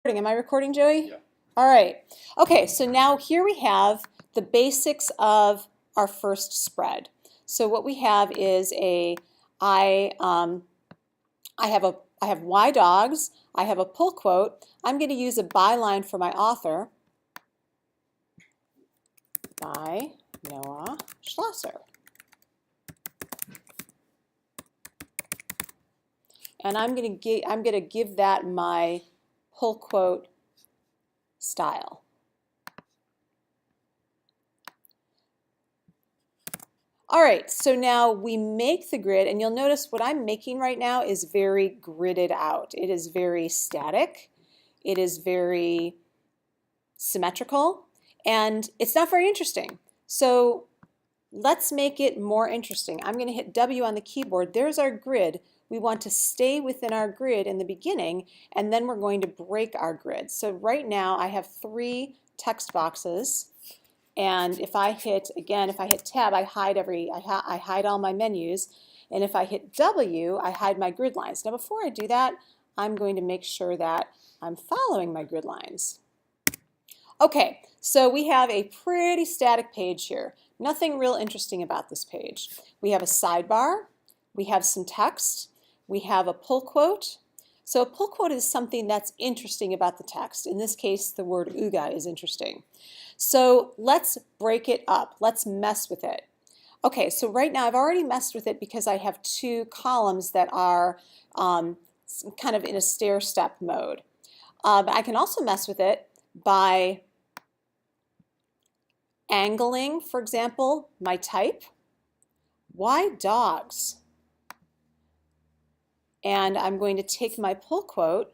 Am I recording, Joey? Yeah. All right. Okay, so now here we have the basics of our first spread. So what we have is I have why dogs. I have a pull quote. I'm going to use a byline for my author by Noah Schlosser. And I'm going to give that my pull quote style. All right, so now we make the grid, and you'll notice what I'm making right now is very gridded out. It is very static. It is very symmetrical, and it's not very interesting. So let's make it more interesting. I'm going to hit W on the keyboard. There's our grid. We want to stay within our grid in the beginning, and then we're going to break our grid. So right now I have 3 text boxes. And if I hit tab, I hide all my menus. And if I hit W, I hide my grid lines. Now before I do that, I'm going to make sure that I'm following my grid lines. Okay, so we have a pretty static page here. Nothing real interesting about this page. We have a sidebar, we have some text, we have a pull quote. So a pull quote is something that's interesting about the text. In this case, the word Uga is interesting. So let's break it up. Let's mess with it. Okay, so right now I've already messed with it because I have 2 columns that are kind of in a stair-step mode. I can also mess with it by angling, for example, my type. Why dogs? And I'm going to take my pull quote.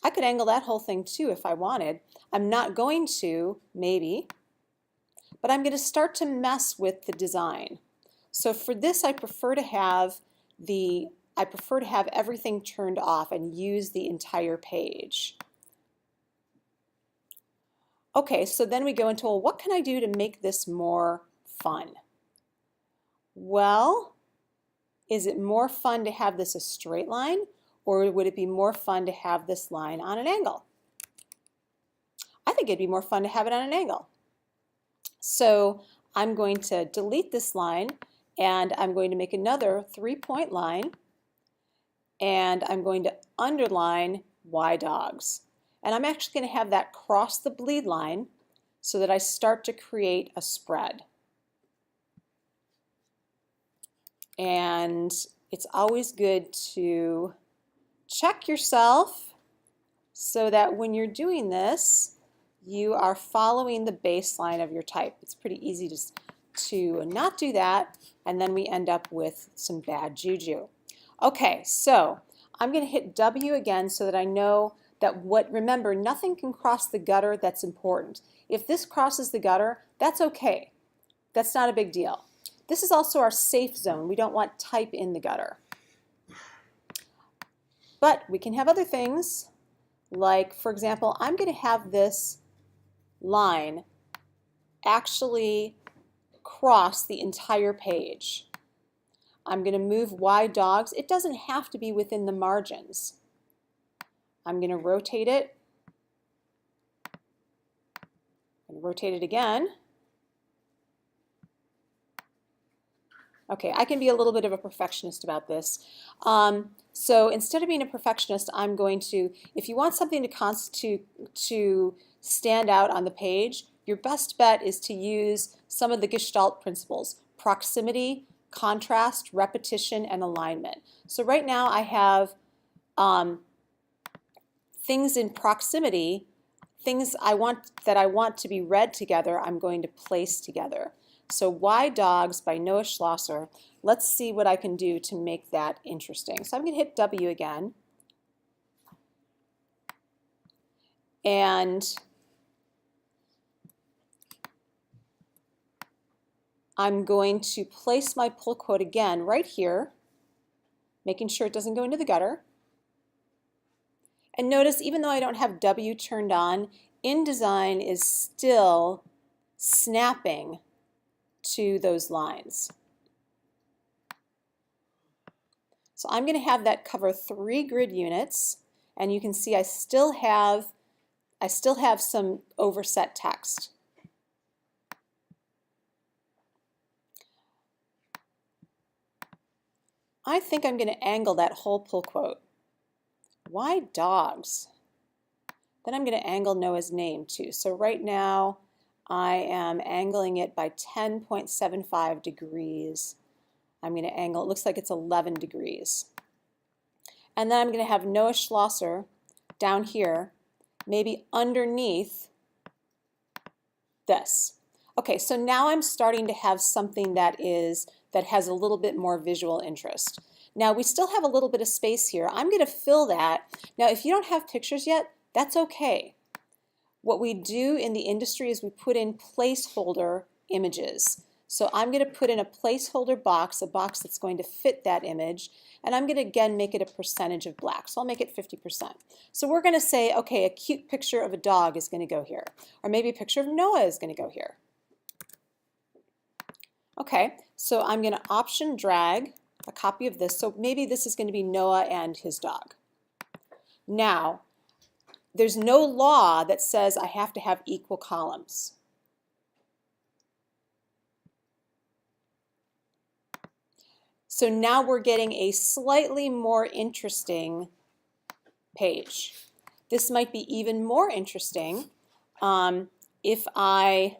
I could angle that whole thing too if I wanted. I'm not going to, maybe, but I'm going to start to mess with the design. So for this, I prefer to have everything turned off and use the entire page. Okay, so then we go into, well, what can I do to make this more fun? Well, is it more fun to have this a straight line, or would it be more fun to have this line on an angle? I think it'd be more fun to have it on an angle. So I'm going to delete this line, and I'm going to make another 3-point line, and I'm going to underline why dogs. And I'm actually going to have that cross the bleed line so that I start to create a spread. And it's always good to check yourself so that when you're doing this, you are following the baseline of your type. It's pretty easy to not do that, and then we end up with some bad juju. Okay, so I'm going to hit W again so that I know that remember, nothing can cross the gutter that's important. If this crosses the gutter, that's okay. That's not a big deal. This is also our safe zone. We don't want type in the gutter. But we can have other things, like, for example, I'm going to have this line actually cross the entire page. I'm going to move why dogs. It doesn't have to be within the margins. I'm going to rotate it. I'm going to rotate it again. Okay, I can be a little bit of a perfectionist about this. So instead of being a perfectionist, I'm going to, if you want something to stand out on the page, your best bet is to use some of the Gestalt principles: proximity, contrast, repetition, and alignment. So right now I have things in proximity, things I want to be read together, I'm going to place together. So Why Dogs by Noah Schlosser. Let's see what I can do to make that interesting. So I'm going to hit W again. And I'm going to place my pull quote again right here, making sure it doesn't go into the gutter. And notice, even though I don't have W turned on, InDesign is still snapping to those lines. So I'm going to have that cover 3 grid units, And you can see I still have some overset text. I think I'm going to angle that whole pull quote. Why dogs? Then I'm going to angle Noah's name too. So right now I am angling it by 10.75 degrees. I'm going to angle, it looks like it's 11 degrees. And then I'm going to have Noah Schlosser down here, maybe underneath this. Okay, so now I'm starting to have something that has a little bit more visual interest. Now we still have a little bit of space here. I'm going to fill that. Now if you don't have pictures yet, that's okay. What we do in the industry is we put in placeholder images. So I'm going to put in a placeholder box, a box that's going to fit that image, and I'm going to again make it a percentage of black. So I'll make it 50%. So we're going to say, okay, a cute picture of a dog is going to go here, or maybe a picture of Noah is going to go here. Okay, so I'm going to option drag a copy of this. So maybe this is going to be Noah and his dog. Now, there's no law that says I have to have equal columns. So now we're getting a slightly more interesting page. This might be even more interesting if I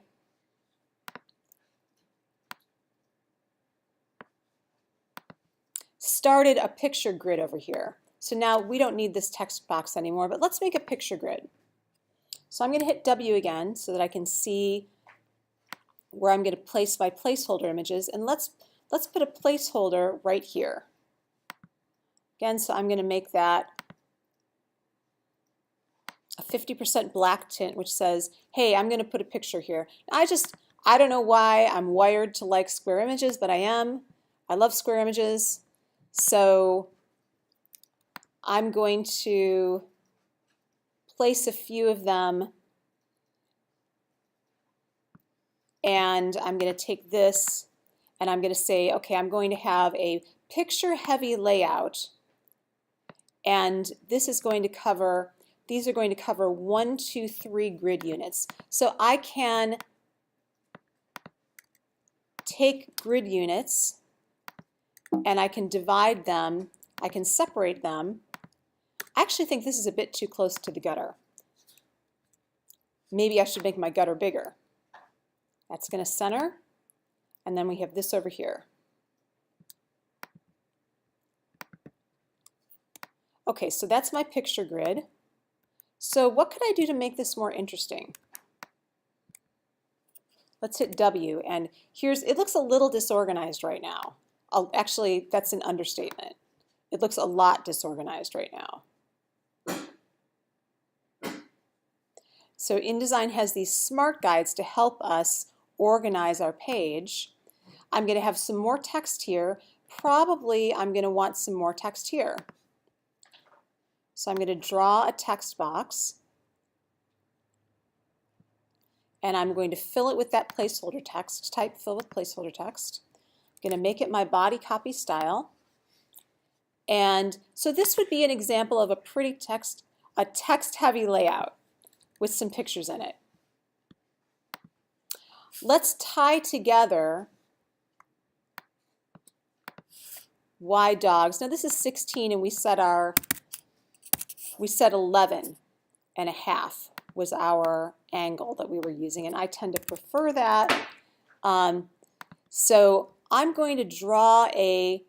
started a picture grid over here. So now we don't need this text box anymore, but let's make a picture grid. So I'm going to hit W again so that I can see where I'm going to place my placeholder images, and let's put a placeholder right here. Again, so I'm going to make that a 50% black tint, which says, hey, I'm going to put a picture here. I don't know why I'm wired to like square images, but I am. I love square images. So I'm going to place a few of them, and I'm going to take this and I'm going to say, okay, I'm going to have a picture heavy layout, and this is going to cover, these are going to cover 1, 2, 3 grid units. So I can take grid units and I can divide them, I can separate them. I actually think this is a bit too close to the gutter. Maybe I should make my gutter bigger. That's going to center, and then we have this over here. Okay, so that's my picture grid. So what could I do to make this more interesting? Let's hit W, and it looks a little disorganized right now. Actually, that's an understatement. It looks a lot disorganized right now. So InDesign has these smart guides to help us organize our page. I'm going to have some more text here. Probably I'm going to want some more text here. So I'm going to draw a text box, and I'm going to fill it with that placeholder text. Type fill with placeholder text. I'm going to make it my body copy style. And so this would be an example of a pretty a text heavy layout with some pictures in it. Let's tie together why dogs. Now this is 16, and we set 11 and a half was our angle that we were using, and I tend to prefer that. So I'm going to draw a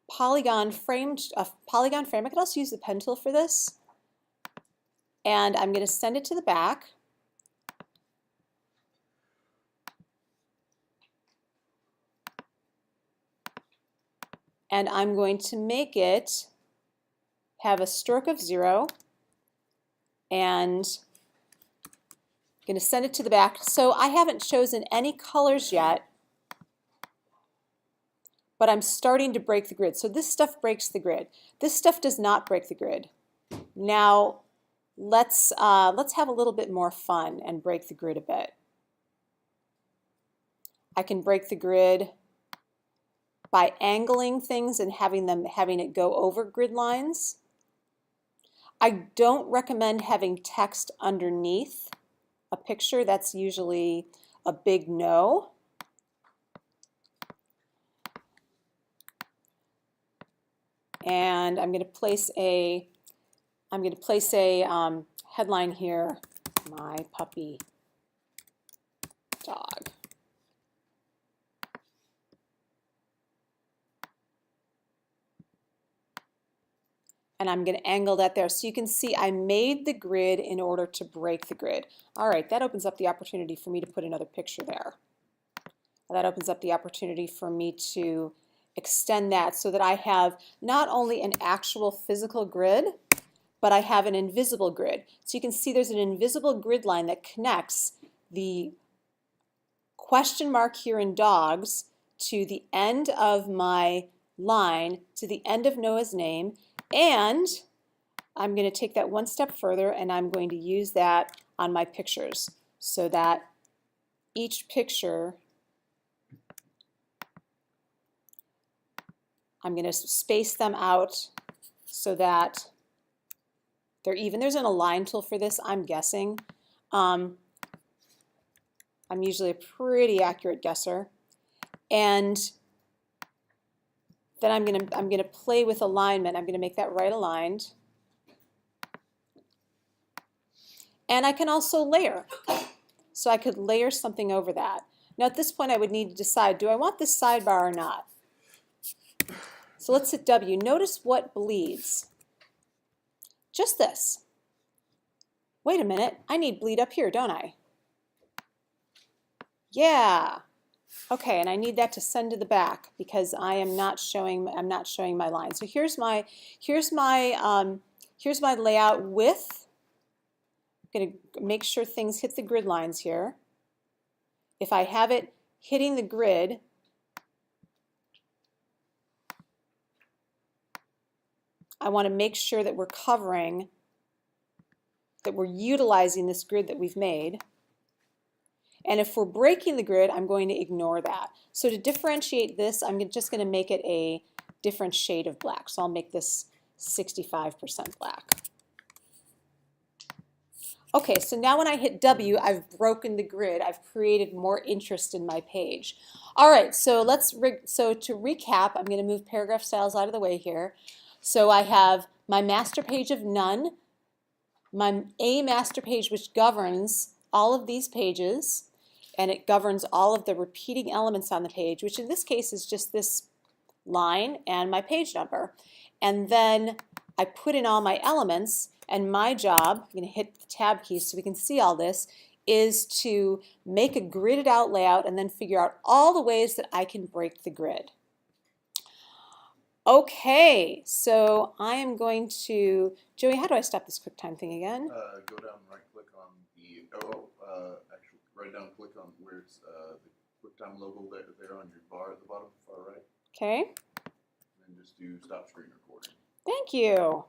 polygon frame. I could also use the pen tool for this. And I'm going to send it to the back. And I'm going to make it have a stroke of 0, and I'm going to send it to the back. So I haven't chosen any colors yet, but I'm starting to break the grid. So this stuff breaks the grid. This stuff does not break the grid. Now let's have a little bit more fun and break the grid a bit. I can break the grid by angling things and having it go over grid lines. I don't recommend having text underneath a picture. That's usually a big no. And I'm going to place a headline here, my puppy dog. And I'm going to angle that there. So you can see I made the grid in order to break the grid. All right, that opens up the opportunity for me to put another picture there. That opens up the opportunity for me to extend that so that I have not only an actual physical grid, but I have an invisible grid. So you can see there's an invisible grid line that connects the question mark here in dogs to the end of my line, to the end of Noah's name, and I'm going to take that one step further and I'm going to use that on my pictures so that each picture, I'm going to space them out so that they're even. There's an align tool for this, I'm guessing. I'm usually a pretty accurate guesser. And then I'm going to play with alignment. I'm going to make that right aligned. And I can also layer. So I could layer something over that. Now at this point I would need to decide, do I want this sidebar or not? So let's hit W. Notice what bleeds. Just this. Wait a minute, I need bleed up here, don't I? Yeah. Okay, and I need that to send to the back because I'm not showing my line. So here's my layout with. I'm going to make sure things hit the grid lines here. If I have it hitting the grid, I want to make sure that we're covering, that we're utilizing this grid that we've made. And if we're breaking the grid, I'm going to ignore that. So to differentiate this, I'm just going to make it a different shade of black. So I'll make this 65% black. Okay, so now when I hit W, I've broken the grid. I've created more interest in my page. All right, so to recap, I'm going to move paragraph styles out of the way here. So I have my master page of none, a master page which governs all of these pages, and it governs all of the repeating elements on the page, which in this case is just this line and my page number. And then I put in all my elements, and my job, I'm going to hit the tab key so we can see all this, is to make a gridded out layout and then figure out all the ways that I can break the grid. Okay, so I am going to, Joey, how do I stop this QuickTime thing again? Go down, right click on the, actually right down, click on where it's the QuickTime logo there on your bar at the bottom, far right. Okay. And then just do stop screen recording. Thank you.